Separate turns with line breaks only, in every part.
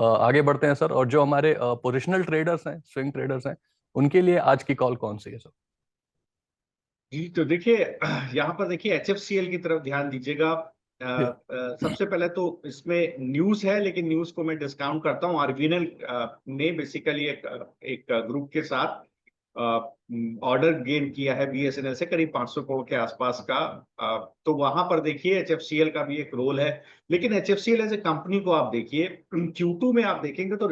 आगे बढ़ते हैं सर। और जो हमारे पोजिशनल ट्रेडर्स हैं, स्विंग ट्रेडर्स हैं, उनके लिए आज की कॉल कौन सी है सर?
जी तो देखिए, यहाँ पर देखिए एचएफसीएल की तरफ ध्यान दीजिएगा।
जी।
सबसे पहले तो इसमें न्यूज है, लेकिन न्यूज को मैं डिस्काउंट करता हूँ। आरबीएनएल ने बेसिकली एक ग्रुप के साथ ऑर्डर गेन किया है बीएसएनएल से करीब 500 करोड़ के आसपास का। तो वहां पर देखिए एचएफसीएल का भी एक रोल है। लेकिन एचएफसीएल एज ए कंपनी को आप देखिए, Q2 में आप देखेंगे तो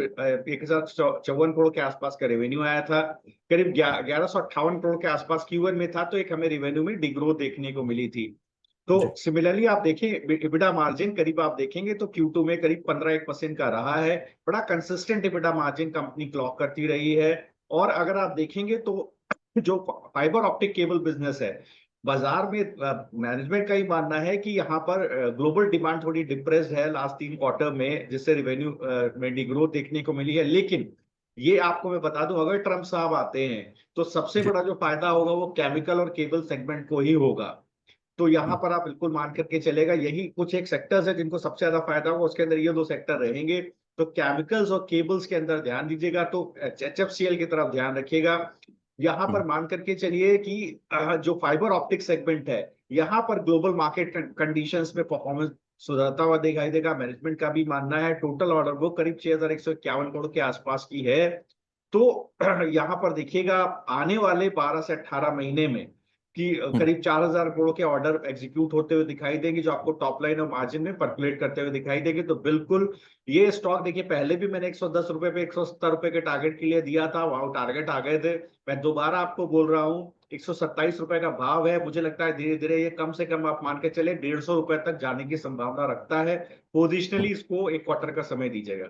1054 करोड़ के आसपास का रेवेन्यू आया था। करीब 1158 करोड़ के आसपास Q1 में था, तो एक हमें रेवेन्यू में डिग्रोथ देखने को मिली थी। तो
जी।
सिमिलरली आप देखें इबिडा मार्जिन करीब आप देखेंगे तो Q2 में करीब 15% का रहा है। बड़ा consistent EBITDA margin company clock करती रही है। और अगर आप देखेंगे तो जो फाइबर ऑप्टिक केबल बिजनेस है, बाजार में मैनेजमेंट का ही मानना है कि यहाँ पर ग्लोबल डिमांड थोड़ी डिप्रेस्ड है लास्ट 3 क्वार्टर में, जिससे रेवेन्यू में डिग्रोथ देखने को मिली है। लेकिन ये आपको मैं बता दूं, अगर ट्रम्प साहब आते हैं तो सबसे
जी।
बड़ा जो फायदा होगा वो केमिकल और केबल सेगमेंट को ही होगा। तो यहाँ पर आप बिल्कुल मान करके चलेगा, यही कुछ एक सेक्टर्स है जिनको सबसे ज्यादा फायदा होगा, उसके अंदर ये दो सेक्टर रहेंगे। तो केमिकल्स और केबल्स के अंदर ध्यान दीजिएगा, तो एचएफसीएल की तरफ ध्यान रखिएगा। यहाँ पर मान करके चलिए कि जो फाइबर ऑप्टिक सेगमेंट है, यहाँ पर ग्लोबल मार्केट कंडीशंस में परफॉर्मेंस सुधरता हुआ दिखाई देगा। मैनेजमेंट का भी मानना है टोटल ऑर्डर बुक करीब 6151 करोड़ के आसपास की है। तो यहाँ पर देखिएगा आने वाले 12 से 18 महीने में कि करीब 4000 करोड़ के ऑर्डर एग्जीक्यूट होते हुए दिखाई देंगे, जो आपको टॉप लाइन और मार्जिन में परकुलेट करते हुए दिखाई देंगे। तो बिल्कुल ये स्टॉक देखिए, पहले भी मैंने 110 रुपए पे 170 रुपए के टारगेट के लिए दिया था, वहां टारगेट आ गए थे। मैं दोबारा आपको बोल रहा हूँ, 127 रुपए का भाव है। मुझे लगता है धीरे धीरे ये कम से कम आप मान के चले 150 रुपए तक जाने की संभावना रखता है। पोजिशनली इसको 1 क्वार्टर का समय दीजिएगा।